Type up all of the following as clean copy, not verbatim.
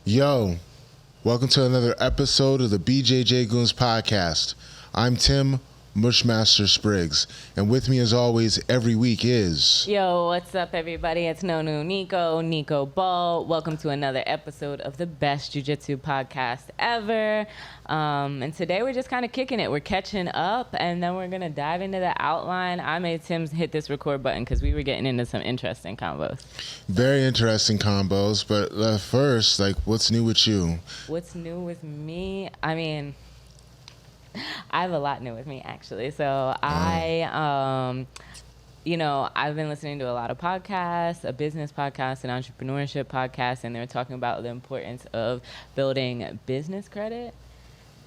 Yo, welcome to another episode of the BJJ Goons podcast. I'm Tim, Mushmaster Spriggs, and with me as always every week is... Yo, what's up everybody? It's Nico Ball. Welcome to another episode of the best jiu-jitsu podcast ever. And today we're just kind of kicking it. We're catching up, and then we're going to dive into the outline. I made Tim hit this record button because we were getting into some interesting combos. Very interesting combos, but first, what's new with you? What's new with me? I mean... I have a lot new with me, actually. So I've been listening to a lot of podcasts, a business podcast, an entrepreneurship podcast, and they're talking about the importance of building business credit.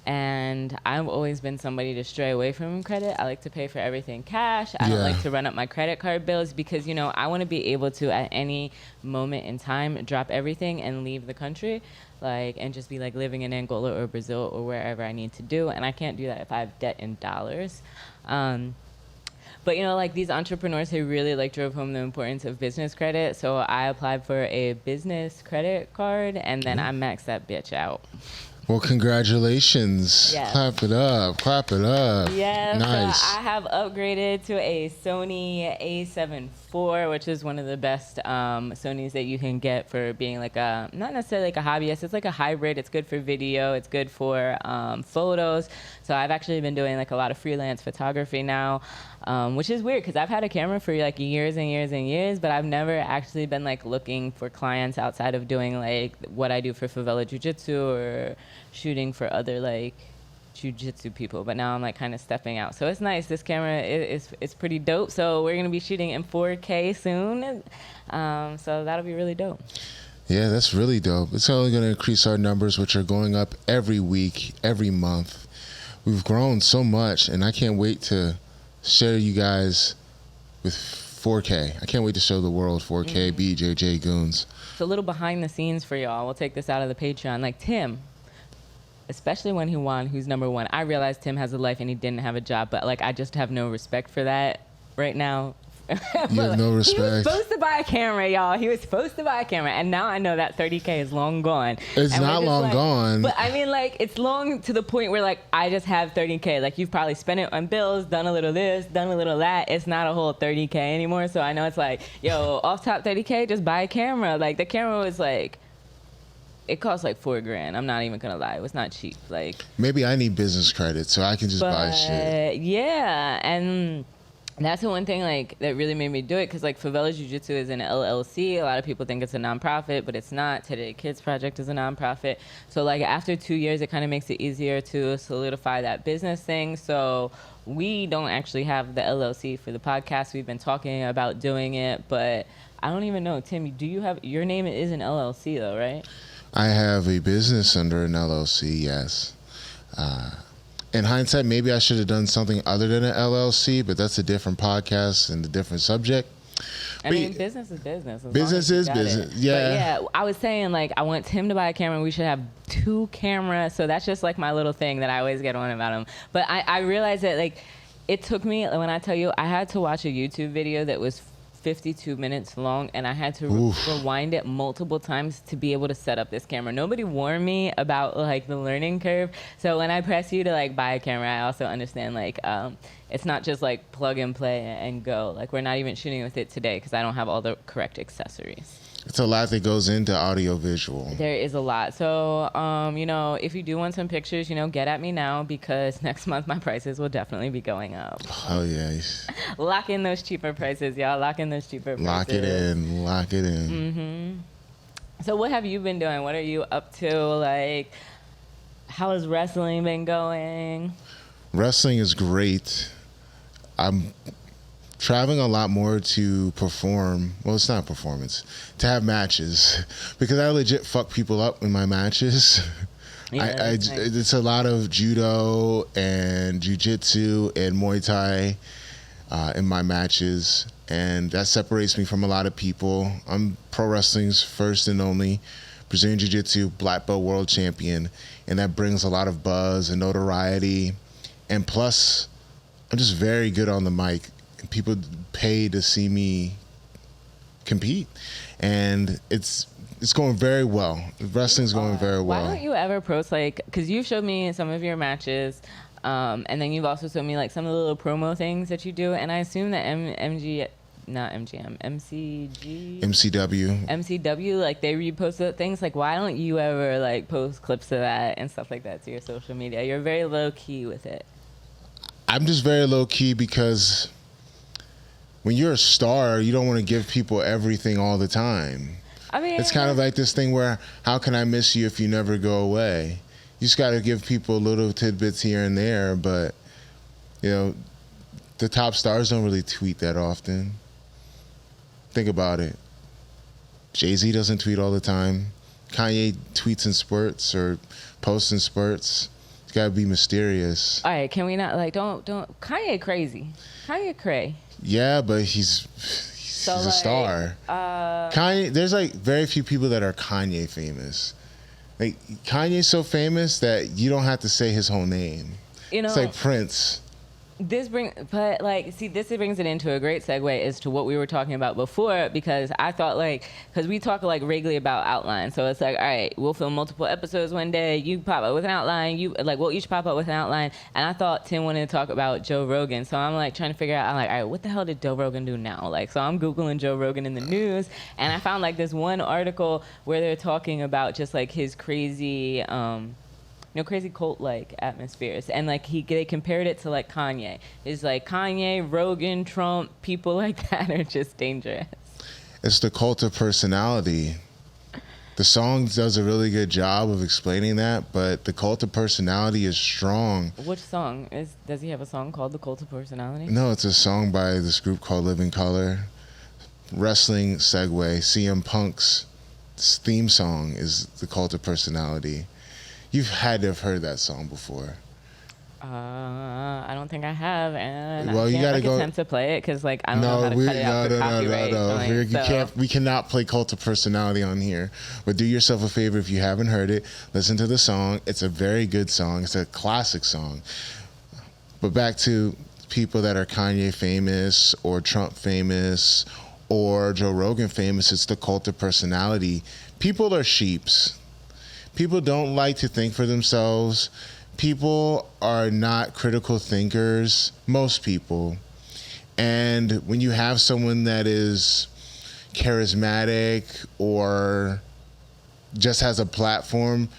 And I've always been somebody to stray away from credit. I like to pay for everything cash. I don't like to run up my credit card bills because, I want to be able to, at any moment in time, drop everything and leave the country, and just be living in Angola or Brazil or wherever I need to do. And I can't do that if I have debt in dollars. But, these entrepreneurs who really, drove home the importance of business credit. So I applied for a business credit card, and then I maxed that bitch out. Well, congratulations. Yes. Clap it up. Yeah, nice. So I have upgraded to a Sony A7 IV, which is one of the best Sonys that you can get for being not necessarily a hobbyist. It's a hybrid. It's good for video. It's good for photos. So I've actually been doing a lot of freelance photography now, which is weird because I've had a camera for years and years and years, but I've never actually been looking for clients outside of doing what I do for Favela Jiu-Jitsu or shooting for other jiu-jitsu people. But now I'm kind of stepping out, so it's nice. This camera is pretty dope. So we're gonna be shooting in 4K soon, so that'll be really dope. Yeah, that's really dope. It's only going to increase our numbers, which are going up every week, every month. We've grown so much, and I can't wait to share you guys with 4K. I can't wait to show the world 4K BJJ Goons. So a little behind the scenes for y'all. We'll take this out of the Patreon. Tim, especially when he won, who's number one. I realized Tim has a life and he didn't have a job, but I just have no respect for that right now. You have no respect. He was supposed to buy a camera, y'all. He was supposed to buy a camera, and now I know that 30K is long gone. It's not long gone. But I mean, it's long to the point where I just have 30K. You've probably spent it on bills, done a little this, done a little that. It's not a whole 30K anymore. So I know it's yo, off top 30K, just buy a camera. The camera was it cost $4,000. I'm not even gonna lie, it was not cheap. Maybe I need business credit so I can just buy shit. Yeah, and that's the one thing that really made me do it, because Favela Jiu-Jitsu is an LLC. A lot of people think it's a nonprofit, but it's not. Today Kids Project is a nonprofit. So after 2 years, it kind of makes it easier to solidify that business thing. So we don't actually have the LLC for the podcast. We've been talking about doing it, but I don't even know. Tim, do you have, your name is an LLC though, right? I have a business under an LLC, yes. In hindsight, maybe I should have done something other than an LLC, but that's a different podcast and a different subject. I mean, business is business. Business is business, yeah. But yeah, I was saying, I want Tim to buy a camera. We should have 2 cameras. So that's just my little thing that I always get on about him. But I realized that, it took me, when I tell you, I had to watch a YouTube video that was 52 minutes long, and I had to rewind it multiple times to be able to set up this camera. Nobody warned me about the learning curve. So when I press you to buy a camera, I also understand it's not just plug and play and go. We're not even shooting with it today because I don't have all the correct accessories. It's a lot that goes into audio visual. There is a lot. So, if you do want some pictures, get at me now, because next month my prices will definitely be going up. Oh, yeah. Lock in those cheaper prices, y'all. Lock in those cheaper prices. Lock it in. Mm-hmm. So what have you been doing? What are you up to? How has wrestling been going? Wrestling is great. I'm traveling a lot more to perform. Well, it's not performance. To have matches. Because I legit fuck people up in my matches. Yeah, it's a lot of judo and jiu-jitsu and Muay Thai in my matches. And that separates me from a lot of people. I'm pro wrestling's first and only Brazilian Jiu-Jitsu black belt world champion. And that brings a lot of buzz and notoriety. And plus, I'm just very good on the mic. People pay to see me compete, and it's It's going very well. Wrestling's going very well. Why don't you ever post, like, because you showed me some of your matches, and then you've also showed me like some of the little promo things that you do, and I assume that MCW, like they repost those things. Like, why don't you ever like post clips of that and stuff like that to your social media? You're very low key with it. I'm just very low key because when you're a star, you don't want to give people everything all the time. I mean, it's kind of like this thing where, how can I miss you if you never go away? You just got to give people little tidbits here and there, but, you know, the top stars don't really tweet that often. Think about it. Jay-Z doesn't tweet all the time. Kanye tweets in spurts or posts in spurts. It's got to be mysterious. All right, can we not, like, don't, Kanye crazy. Kanye cray. Yeah, but he's a star. Kanye, there's like very few people that are Kanye famous. Like Kanye's so famous that you don't have to say his whole name. You know, it's like Prince. This brings it into a great segue as to what we were talking about before, because I thought, like, because we talk like regularly about outlines, so it's like, all right, we'll film multiple episodes one day, you pop up with an outline, we'll each pop up with an outline, and I thought Tim wanted to talk about Joe Rogan, so I'm like trying to figure out, I'm like, all right, what the hell did Joe Rogan do now? Like, so I'm Googling Joe Rogan in the news, and I found like this one article where they're talking about just like his crazy, crazy cult-like atmospheres, and like they compared it to like Kanye. It's like Kanye, Rogan, Trump, people like that are just dangerous. It's the cult of personality. The song does a really good job of explaining that, but the cult of personality is strong. Which song does he have a song called The Cult of Personality? No, it's a song by this group called Living Color. Wrestling segue, CM Punk's theme song is The Cult of Personality. You've had to have heard that song before. I don't think I have, and well, I you gotta go attempt to play it because, like, I don't know how to cut it out for copyright. No. We cannot play Cult of Personality on here. But do yourself a favor if you haven't heard it. Listen to the song. It's a very good song. It's a classic song. But back to people that are Kanye famous or Trump famous or Joe Rogan famous. It's the cult of personality. People are sheeps. People don't like to think for themselves. People are not critical thinkers, most people. And when you have someone that is charismatic or just has a platform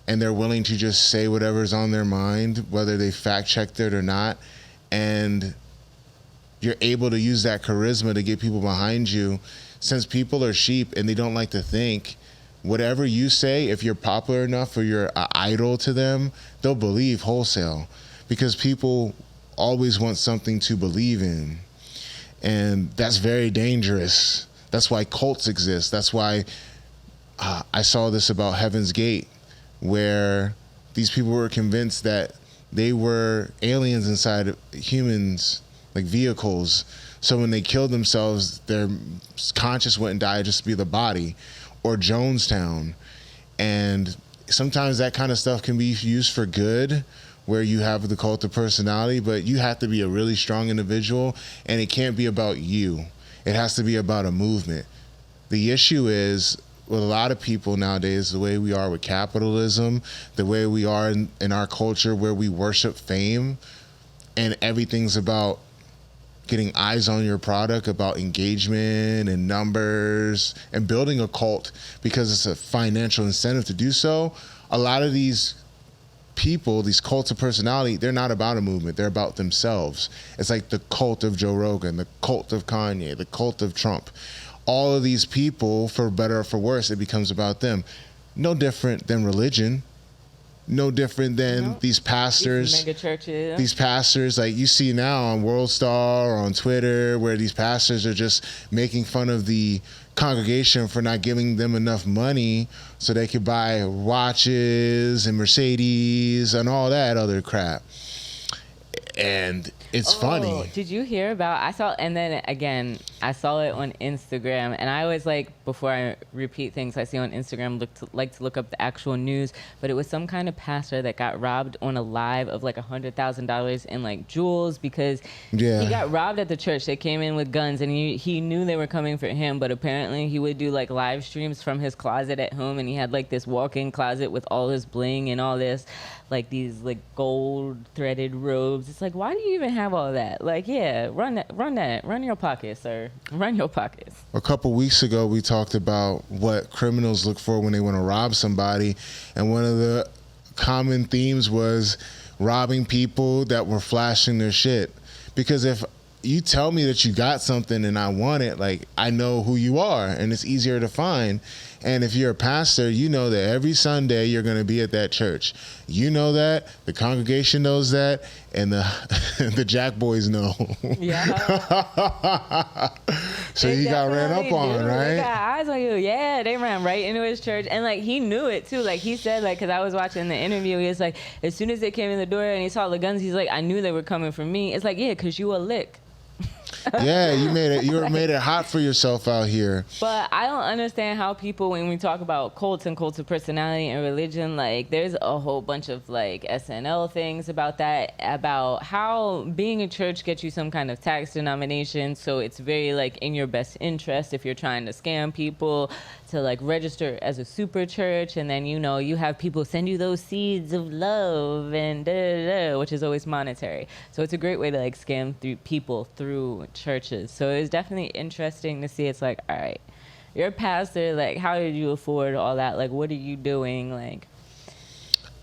and they're willing to just say whatever's on their mind, whether they fact checked it or not, and you're able to use that charisma to get people behind you, since people are sheep and they don't like to think, whatever you say, if you're popular enough or you're an idol to them, they'll believe wholesale, because people always want something to believe in. And that's very dangerous. That's why cults exist. That's why I saw this about Heaven's Gate, where these people were convinced that they were aliens inside humans, like vehicles. So when they killed themselves, their conscience went and died just to be the body. Or Jonestown. And sometimes that kind of stuff can be used for good, where you have the cult of personality, but you have to be a really strong individual, and it can't be about you. It has to be about a movement. The issue is, with a lot of people nowadays, the way we are with capitalism, the way we are in our culture where we worship fame, and everything's about getting eyes on your product, about engagement and numbers and building a cult because it's a financial incentive to do so. A lot of these people, these cults of personality, they're not about a movement. They're about themselves. It's like the cult of Joe Rogan, the cult of Kanye, the cult of Trump. All of these people, for better or for worse, it becomes about them. No different than religion. No different than these pastors. These mega churches. These pastors, like you see now on World Star or on Twitter, where these pastors are just making fun of the congregation for not giving them enough money so they could buy watches and Mercedes and all that other crap. And it's funny. Did you hear about, I saw, and then again, I saw it on Instagram, and I always like, before I repeat things I see on Instagram, like to look up the actual news. But it was some kind of pastor that got robbed on a live of like $100,000 in like jewels, because he got robbed at the church. They came in with guns, and he knew they were coming for him. But apparently he would do like live streams from his closet at home, and he had like this walk-in closet with all his bling and all this, like these like gold threaded robes. It's like, why do you even have all that? Like, yeah, run your pockets, sir. Run your pockets. A couple weeks ago, we talked about what criminals look for when they want to rob somebody, and one of the common themes was robbing people that were flashing their shit. Because if you tell me that you got something and I want it, like, I know who you are and it's easier to find. And if you're a pastor, you know that every Sunday you're going to be at that church. You know that, the congregation knows that, and the Jack boys know. Yeah. So They he got ran up definitely on, do. right? They got eyes on you. Yeah, they ran right into his church. And like, he knew it too. Like, he said, like, because I was watching the interview, he was like, as soon as they came in the door and he saw the guns, he's like, I knew they were coming for me. It's like, yeah, because you a lick. Yeah, you made it hot for yourself out here. But I don't understand how people, when we talk about cults and cults of personality and religion, like, there's a whole bunch of like SNL things about that, about how being a church gets you some kind of tax denomination, so it's very like in your best interest if you're trying to scam people to like register as a super church, and then, you know, you have people send you those seeds of love and da, da, da, which is always monetary. So it's a great way to like scam through people through churches. So it's definitely interesting to see. It's like, all right, you're a pastor, like, how did you afford all that? Like, what are you doing? Like,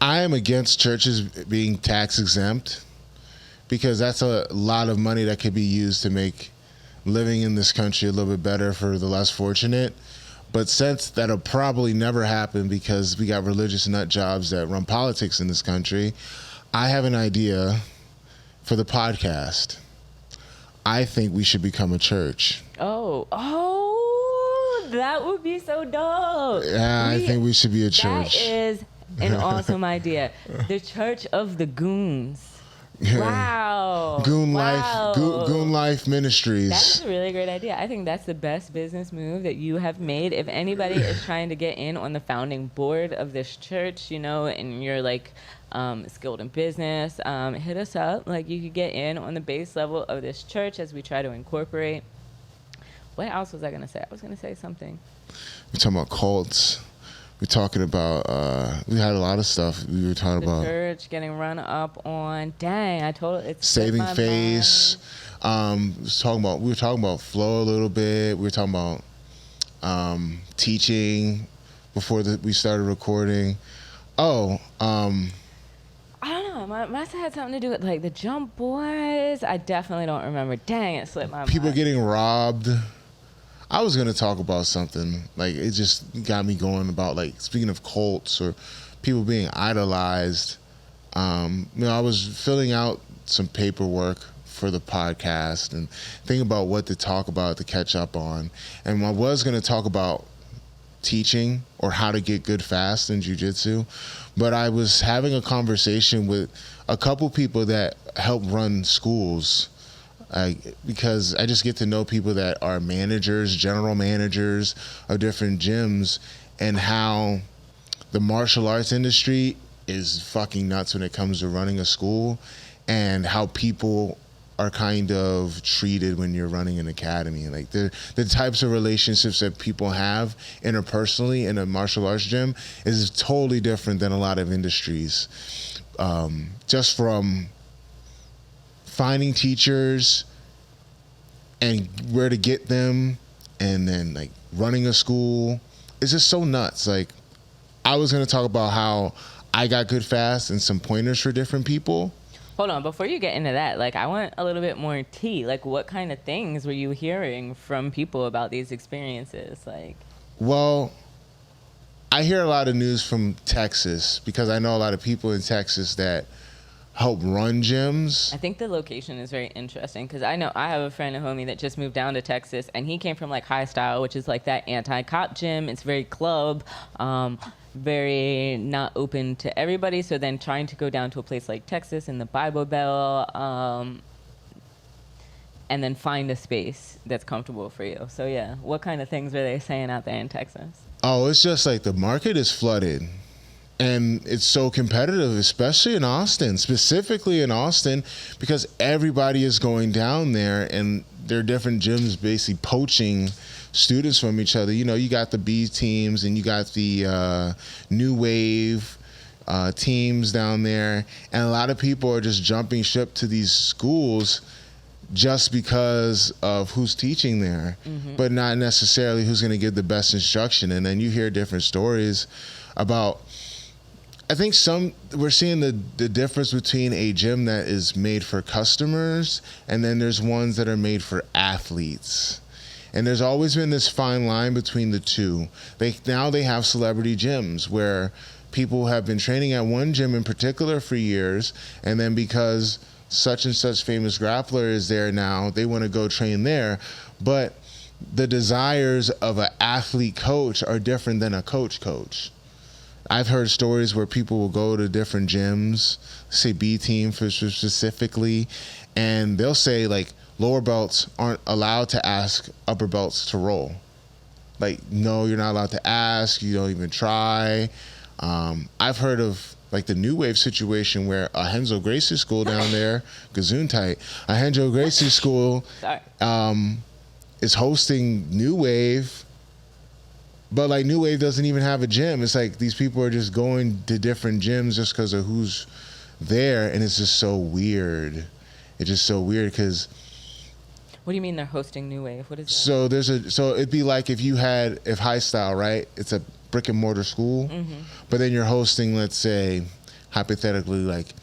I am against churches being tax exempt, because that's a lot of money that could be used to make living in this country a little bit better for the less fortunate. But since that'll probably never happen because we got religious nut jobs that run politics in this country, I have an idea for the podcast. I think we should become a church. oh, that would be so dope. Yeah, I think we should be a church. That is an awesome idea. The Church of the Goons. Yeah. Wow. Goon Wow. Life, Goon Life Ministries. That's a really great idea. I think that's the best business move that you have made. If anybody is trying to get in on the founding board of this church, you know, and you're like skilled in business, hit us up. Like, you could get in on the base level of this church as we try to incorporate. What else was I going to say? I was going to say something. We're talking about cults. We're talking about, we had a lot of stuff we were talking The about. church getting run up on. Dang, I told it. Saving face. We were talking about flow a little bit. We were talking about teaching before we started recording. I don't know. Must have had something to do with like the Jump Boys. I definitely don't remember. Dang, it slipped my mind. People getting robbed. I was gonna talk about something, like, it just got me going about, like, speaking of cults or people being idolized. I was filling out some paperwork for the podcast and thinking about what to talk about, to catch up on. And I was gonna talk about teaching or how to get good fast in jiu-jitsu, but I was having a conversation with a couple people that help run schools. Because I just get to know people that are managers, general managers of different gyms, and how the martial arts industry is fucking nuts when it comes to running a school, and how people are kind of treated when you're running an academy. Like, the types of relationships that people have interpersonally in a martial arts gym is totally different than a lot of industries. Just from finding teachers and where to get them, and then like running a school, it's just so nuts. Like, I was going to talk about how I got good fast and some pointers for different people. Hold on, before you get into that, like, I want a little bit more tea. Like, what kind of things were you hearing from people about these experiences? Like, well, I hear a lot of news from Texas, because I know a lot of people in Texas that help run gyms. I think the location is very interesting, because I know I have a friend, a homie, that just moved down to Texas, and he came from like High Style, which is like that anti-cop gym. It's very club, very not open to everybody. So then trying to go down to a place like Texas in the Bible Belt, and then find a space that's comfortable for you. So yeah, what kind of things are they saying out there in Texas? Oh, it's just like the market is flooded. And it's so competitive, especially in Austin, specifically in Austin, because everybody is going down there and there are different gyms basically poaching students from each other. You know, you got the B teams and you got the New Wave teams down there. And a lot of people are just jumping ship to these schools just because of who's teaching there, but not necessarily who's going to give the best instruction. And then you hear different stories about, I think we're seeing the difference between a gym that is made for customers and then there's ones that are made for athletes. And there's always been this fine line between the two. Now they have celebrity gyms where people have been training at one gym in particular for years, and then because such and such famous grappler is there now, they want to go train there. But the desires of an athlete coach are different than a coach. I've heard stories where people will go to different gyms, say B team for specifically, and they'll say like lower belts aren't allowed to ask upper belts to roll. Like, no, you're not allowed to ask. You don't even try. I've heard of like the New Wave situation where a Henzo Gracie school down there, Gazoon tight, a Henzo Gracie school is hosting New Wave. But like New Wave doesn't even have a gym. It's like these people are just going to different gyms just because of who's there, and it's just so weird. It's just so weird because. What do you mean they're hosting New Wave? What is that? So it'd be like if High Style, right? It's a brick and mortar school, but then you're hosting, let's say, hypothetically, like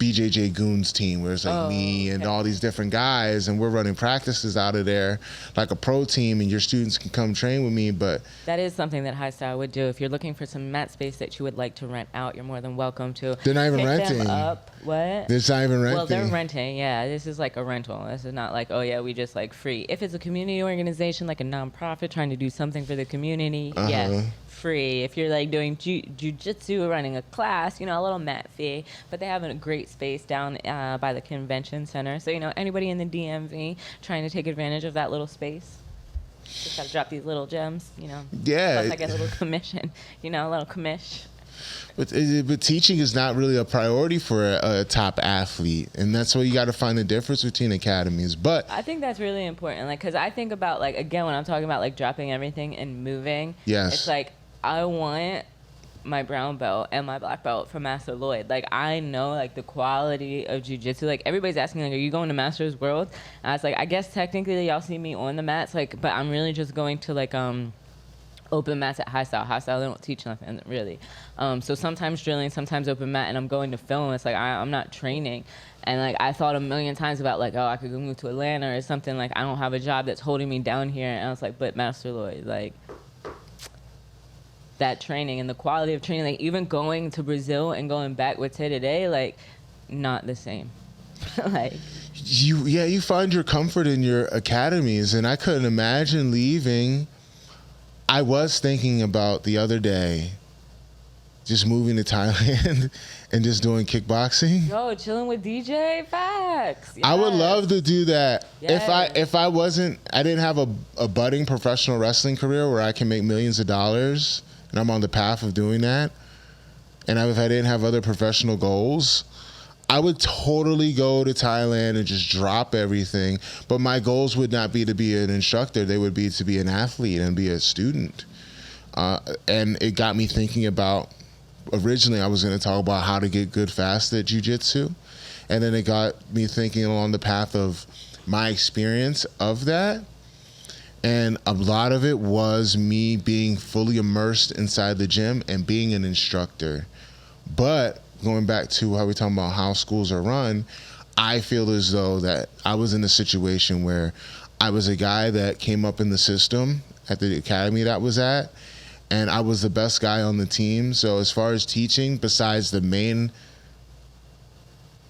BJJ Goon's team, where it's like me and all these different guys, and we're running practices out of there like a pro team, and your students can come train with me. But that is something that High Style would do. If you're looking for some mat space that you would like to rent out, you're more than welcome to. They're not even Pick renting. Them up. What? They're not even renting. Well, they're renting. Yeah, this is like a rental. This is not like, oh yeah, we just like free. If it's a community organization, like a nonprofit trying to do something for the community, yes, free. If you're like doing jiu-jitsu, running a class, you know, a little mat fee. But they have a great space down by the convention center. So, you know, anybody in the DMV trying to take advantage of that little space, just got to drop these little gems, you know. Yeah. Plus I get a little commission, you know, a little commish. But teaching is not really a priority for a top athlete, and that's why you got to find the difference between academies. But I think that's really important, like, because I think about, like, again, when I'm talking about like dropping everything and moving, it's like I want my brown belt and my black belt from Master Lloyd. Like, I know like the quality of jiu-jitsu. Like, everybody's asking, like, are you going to Master's World? And I was like, I guess technically y'all see me on the mats, like, but I'm really just going to like open mats at High Style. High Style, they don't teach nothing really. So sometimes drilling, sometimes open mat, and I'm going to film. It's like I'm not training. And like I thought a million times about like, oh, I could go move to Atlanta or something. Like, I don't have a job that's holding me down here. And I was like, but Master Lloyd, like, that training and the quality of training, like even going to Brazil and going back with Tay today, like, not the same. Like, you find your comfort in your academies, and I couldn't imagine leaving. I was thinking about the other day just moving to Thailand and just doing kickboxing. Yo, chilling with DJ, facts. Yes. I would love to do that. Yes. If I didn't have a budding professional wrestling career where I can make millions of dollars, and I'm on the path of doing that, and if I didn't have other professional goals, I would totally go to Thailand and just drop everything. But my goals would not be to be an instructor. They would be to be an athlete and be a student. And it got me thinking about, originally I was going to talk about how to get good fast at jiu-jitsu. And then it got me thinking along the path of my experience of that. And a lot of it was me being fully immersed inside the gym and being an instructor. But going back to how we're talking about how schools are run, I feel as though that I was in a situation where I was a guy that came up in the system at the academy that I was at, and I was the best guy on the team. So as far as teaching, besides the main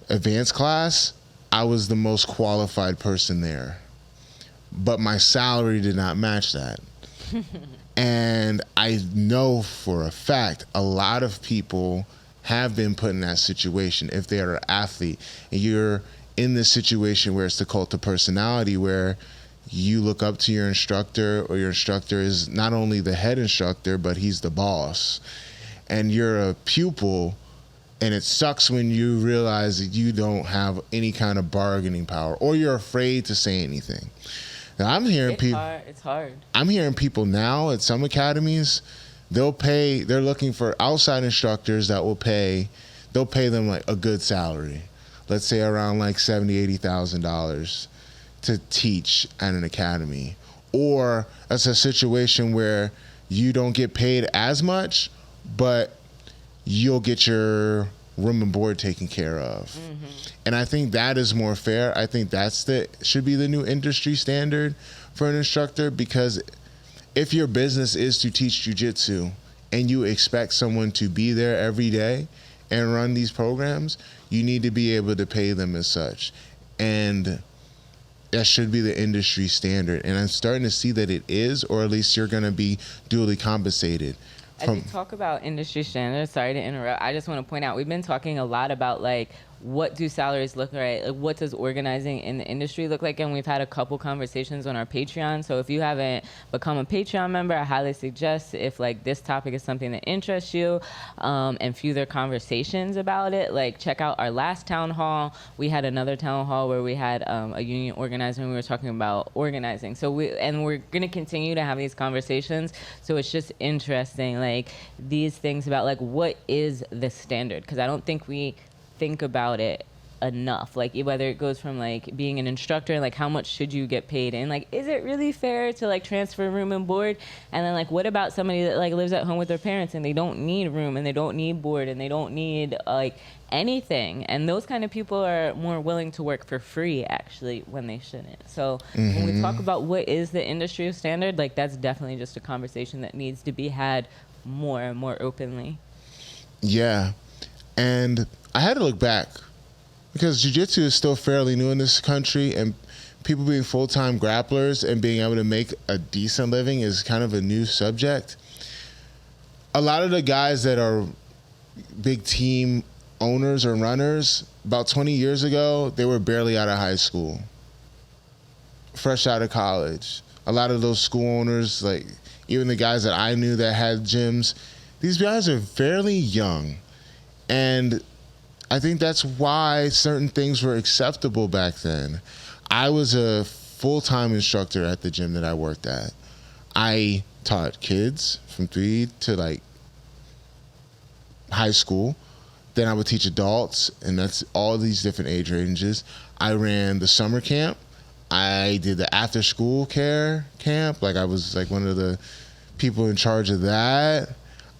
advanced class, I was the most qualified person there. But my salary did not match that. And I know for a fact a lot of people have been put in that situation if they are an athlete and you're in this situation where it's the cult of personality, where you look up to your instructor, or your instructor is not only the head instructor, but he's the boss. And you're a pupil, and it sucks when you realize that you don't have any kind of bargaining power, or you're afraid to say anything. Now, I'm hearing people. It's hard. I'm hearing people now at some academies, they're looking for outside instructors that they'll pay them like a good salary. Let's say around like $70,000, $80,000 to teach at an academy. Or it's a situation where you don't get paid as much, but you'll get your room and board taken care of. Mm-hmm. And I think that is more fair. I think should be the new industry standard for an instructor, because if your business is to teach jiu-jitsu and you expect someone to be there every day and run these programs, you need to be able to pay them as such. And that should be the industry standard. And I'm starting to see that it is, or at least you're going to be duly compensated. As we talk about industry standards, sorry to interrupt, I just want to point out, we've been talking a lot about like, what do salaries look like? Like, what does organizing in the industry look like? And we've had a couple conversations on our Patreon. So if you haven't become a Patreon member, I highly suggest, if like this topic is something that interests you, and further conversations about it, like check out our last town hall. We had another town hall where we had a union organizer, and we were talking about organizing. So we're going to continue to have these conversations. So it's just interesting, like these things about like, what is the standard? Because I don't think we think about it enough, like whether it goes from like being an instructor, like how much should you get paid, and like is it really fair to like transfer room and board? And then like what about somebody that like lives at home with their parents and they don't need room and they don't need board and they don't need like anything, and those kind of people are more willing to work for free actually when they shouldn't. So when we talk about what is the industry standard, like that's definitely just a conversation that needs to be had more and more openly. Yeah. And I had to look back, because jiu-jitsu is still fairly new in this country, and people being full-time grapplers and being able to make a decent living is kind of a new subject. A lot of the guys that are big team owners or runners, about 20 years ago, they were barely out of high school, fresh out of college. A lot of those school owners, like even the guys that I knew that had gyms, these guys are fairly young. And I think that's why certain things were acceptable back then. I was a full-time instructor at the gym that I worked at. I taught kids from 3 to like high school. Then I would teach adults, and that's all these different age ranges. I ran the summer camp. I did the after-school care camp. Like I was like one of the people in charge of that.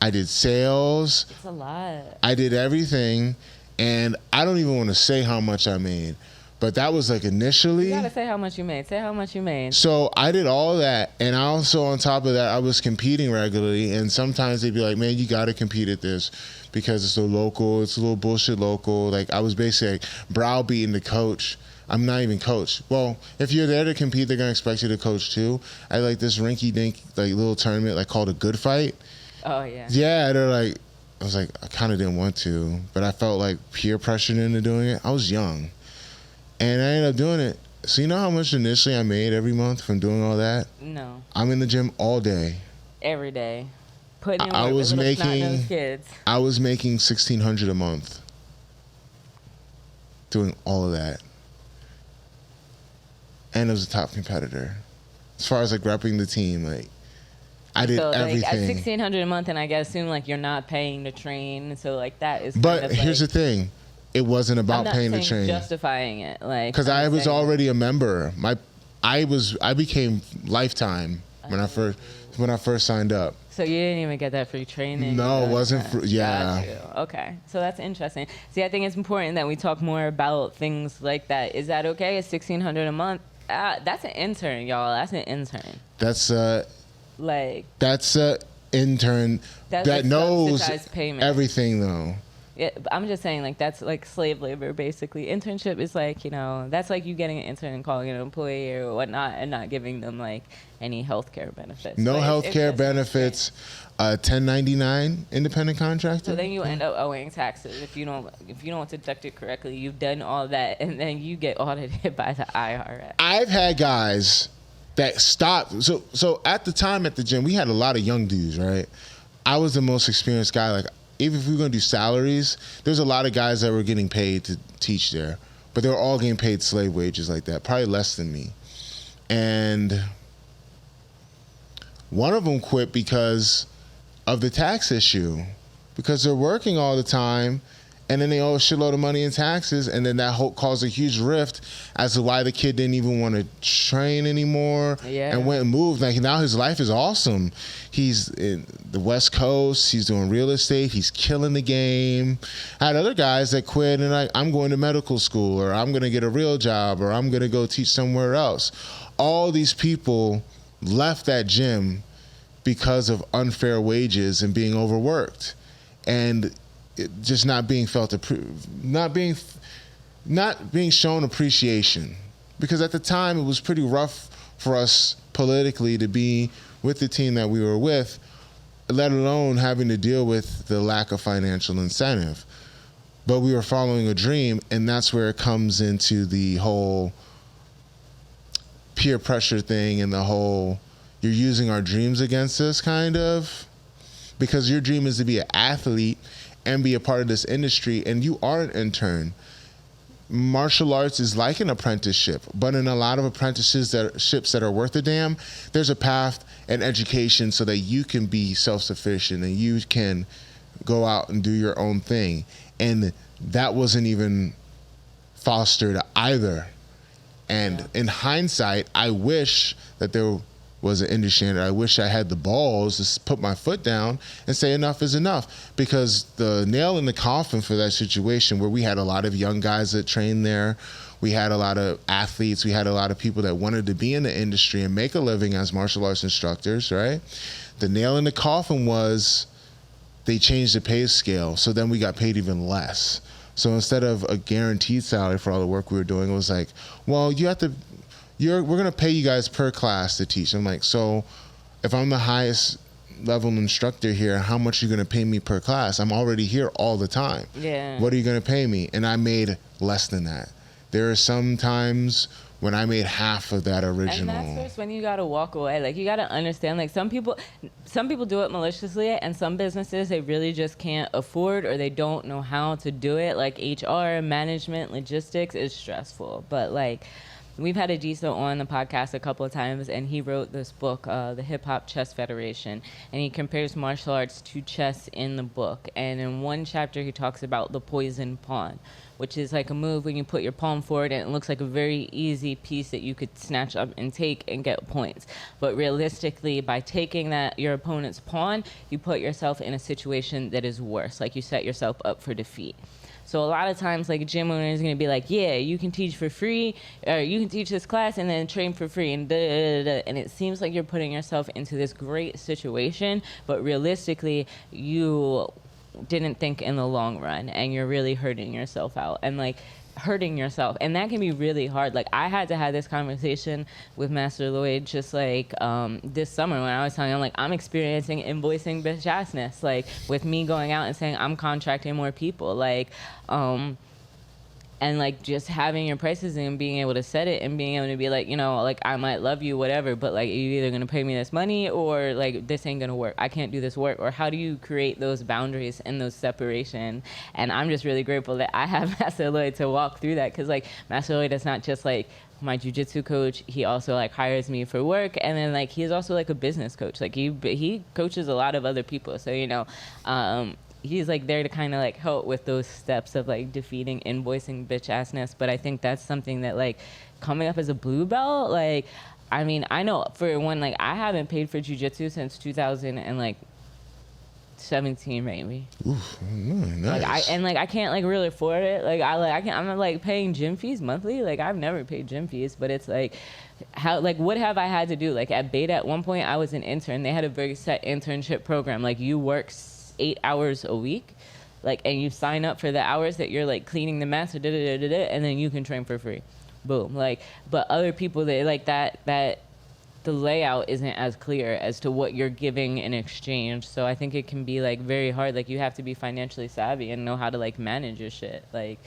I did sales. It's a lot. I did everything, and I don't even want to say how much I made, but that was like initially. You gotta say how much you made. Say how much you made. So I did all that, and I also, on top of that, I was competing regularly, and sometimes they'd be like, man, you gotta compete at this because it's a local, it's a little bullshit local. Like I was basically like browbeating the coach. I'm not even coach. Well, if you're there to compete, they're gonna expect you to coach too. I had like this rinky-dink like little tournament like called a Good Fight. Oh, yeah. Yeah, they're like, I was like, I kind of didn't want to, but I felt like peer pressured into doing it. I was young, and I ended up doing it. So you know how much initially I made every month from doing all that? No. I'm in the gym all day. Every day. Putting in work I was with making snot-nosed kids. I was making $1,600 a month doing all of that. And I was a top competitor. As far as like repping the team, like I did everything. Like, at $1,600 a month, and I guess assume like you're not paying to train, so like that is. But kind of here's the thing, it wasn't about paying to train. Justifying it, like because I was already a member. I became lifetime when I first signed up. So you didn't even get that free training. No, it wasn't. Yeah. Okay, so that's interesting. See, I think it's important that we talk more about things like that. Is that okay? It's $1,600 a month. That's an intern, y'all. That's an intern. That's like that's an intern that knows payment. Everything though. Yeah, but I'm just saying, like, that's like slave labor, basically. Internship is like, you know, that's like you getting an intern and calling it an employee or whatnot and not giving them like any healthcare benefits. No But healthcare it's benefits. 1099 independent contractor. so then you end up owing taxes if you don't deduct it correctly. You've done all that, and then you get audited by the IRS. I've had guys that stopped. So at the time at the gym, we had a lot of young dudes, right? I was the most experienced guy. Like, even if we were going to do salaries, there's a lot of guys that were getting paid to teach there, but they were all getting paid slave wages like that, probably less than me. And one of them quit because of the tax issue, because they're working all the time and then they owe a shitload of money in taxes, and then that caused a huge rift as to why the kid didn't even want to train anymore. Yeah. And went and moved. Like, now his life is awesome. He's in the West Coast. He's doing real estate. He's killing the game. I had other guys that quit and like, I'm going to medical school, or I'm going to get a real job, or I'm going to go teach somewhere else. All these people left that gym because of unfair wages and being overworked, and just not being not being shown appreciation. Because at the time it was pretty rough for us politically to be with the team that we were with, let alone having to deal with the lack of financial incentive. But we were following a dream, and that's where it comes into the whole peer pressure thing and the whole you're using our dreams against us, kind of. Because your dream is to be an athlete and be a part of this industry, and you are an intern. Martial arts is like an apprenticeship, but in a lot of apprenticeships that are worth a damn, there's a path and education so that you can be self-sufficient and you can go out and do your own thing. And that wasn't even fostered either. And in hindsight, I wish that there was an industry standard. I wish I had the balls to put my foot down and say enough is enough, because the nail in the coffin for that situation, where we had a lot of young guys that trained there, we had a lot of athletes, we had a lot of people that wanted to be in the industry and make a living as martial arts instructors, right? The nail in the coffin was they changed the pay scale, so then we got paid even less. So instead of a guaranteed salary for all the work we were doing, it was like, well, we're going to pay you guys per class to teach. I'm like, so if I'm the highest level instructor here, how much are you going to pay me per class? I'm already here all the time. Yeah. What are you going to pay me? And I made less than that. There are some times when I made half of that original. And that's just when you got to walk away. Like, you got to understand, like, some people do it maliciously, and some businesses, they really just can't afford, or they don't know how to do it. Like, HR, management, logistics is stressful. But, like, we've had Ajiso on the podcast a couple of times, and he wrote this book, The Hip Hop Chess Federation, and he compares martial arts to chess in the book. And in one chapter, he talks about the poison pawn, which is like a move when you put your palm forward and it looks like a very easy piece that you could snatch up and take and get points. But realistically, by taking your opponent's pawn, you put yourself in a situation that is worse, like you set yourself up for defeat. So a lot of times, like, a gym owner is going to be like, yeah, you can teach for free, or you can teach this class and then train for free, and and it seems like you're putting yourself into this great situation, but realistically, you didn't think in the long run, and you're really hurting yourself out, and, like, hurting yourself, and that can be really hard. Like, I had to have this conversation with Master Lloyd just like this summer when I was telling him, like, I'm experiencing invoicing bitch assness, like, with me going out and saying I'm contracting more people, like, and, like, just having your prices and being able to set it and being able to be like, you know, like, I might love you, whatever, but, like, you're either gonna pay me this money or, like, this ain't gonna work. I can't do this work. Or how do you create those boundaries and those separation? And I'm just really grateful that I have Master Lloyd to walk through that, because, like, Master Lloyd is not just, like, my jiu-jitsu coach. He also, like, hires me for work, and then, like, he's also, like, a business coach. Like, he coaches a lot of other people. So, you know, he's, like, there to kind of, like, help with those steps of, like, defeating invoicing bitch assness. But I think that's something that, like, coming up as a blue belt, like, I mean, I know for one, like, I haven't paid for jiu-jitsu since 2017 maybe. Oof, nice. Like, I can't, like, really afford it. Like, I'm, like, paying gym fees monthly. Like, I've never paid gym fees, but it's like, how, like, what have I had to do? Like, at Beta at one point, I was an intern. They had a very set internship program. Like, you work 8 hours a week. like, and you sign up for the hours that you're like cleaning the mess, or and then you can train for free. Boom. Like, but other people, they like that the layout isn't as clear as to what you're giving in exchange. So I think it can be like very hard. Like, you have to be financially savvy and know how to like manage your shit. Like,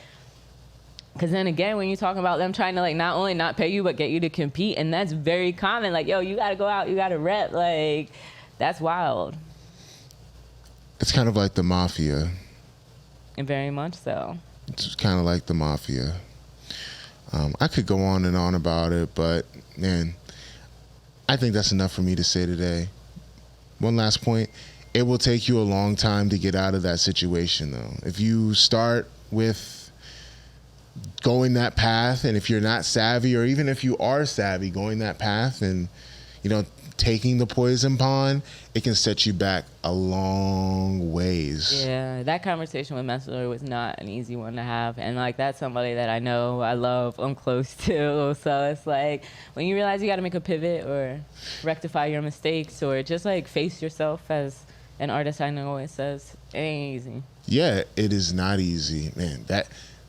because then again, when you talk about them trying to like not only not pay you but get you to compete, and that's very common. Like, yo, you got to go out, you got to rep. Like, that's wild. It's kind of like the mafia. And very much so. It's kind of like the mafia. I could go on and on about it, but man, I think that's enough for me to say today. One last point. It will take you a long time to get out of that situation, though. If you start with going that path, and if you're not savvy, or even if you are savvy going that path and, you know, taking the poison pawn, it can set you back a long ways. Yeah, that conversation with Messenger was not an easy one to have. And like, that's somebody that I know, I love, I'm close to. So it's like, when you realize you got to make a pivot or rectify your mistakes, or just like face yourself, as an artist I know always says, it ain't easy. Yeah, it is not easy, man.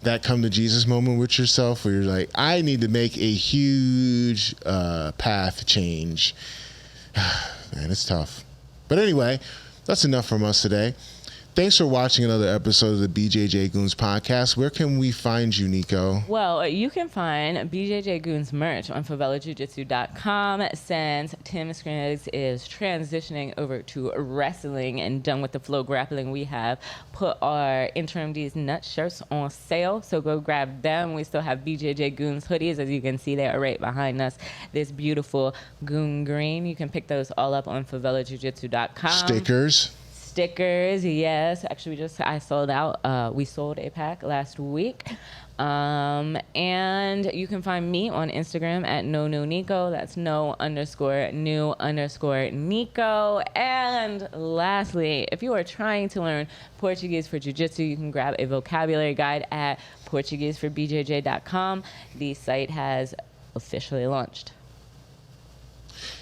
That come to Jesus moment with yourself, where you're like, I need to make a huge path change. Man, it's tough. But anyway, that's enough from us today. Thanks for watching another episode of the BJJ Goons podcast. Where can we find you, Nico? Well, you can find BJJ Goons merch on favelajujitsu.com, since Tim Spriggs is transitioning over to wrestling and done with the flow grappling. We have put our Interim D's nut shirts on sale, so go grab them. We still have BJJ Goons hoodies, as you can see there right behind us. This beautiful Goon green. You can pick those all up on favelajujitsu.com. Stickers, yes. Actually, I sold out. We sold a pack last week. And you can find me on Instagram at no_Nico. That's no_new_Nico. And lastly, if you are trying to learn Portuguese for Jiu-Jitsu, you can grab a vocabulary guide at PortugueseForBJJ.com. The site has officially launched.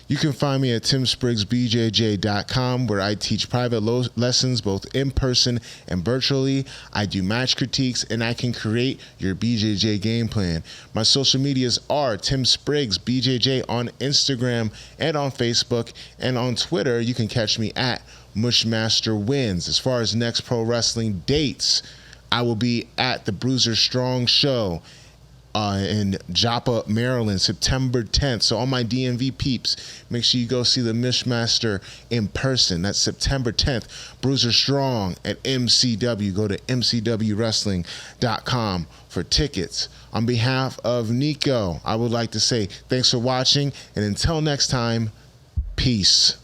You can find me at timspriggsbjj.com, where I teach private lessons both in person and virtually. I do match critiques, and I can create your BJJ game plan. My social medias are Tim Spriggs BJJ on Instagram and on Facebook, and on Twitter you can catch me at Mushmaster Wins. As far as next pro wrestling dates, I will be at the Bruiser Strong Show in Joppa, Maryland, September 10th. So all my DMV peeps, make sure you go see the Mishmaster in person. That's September 10th. Bruiser Strong at MCW. Go to mcwwrestling.com for tickets. On behalf of Nico, I would like to say thanks for watching, and until next time, peace.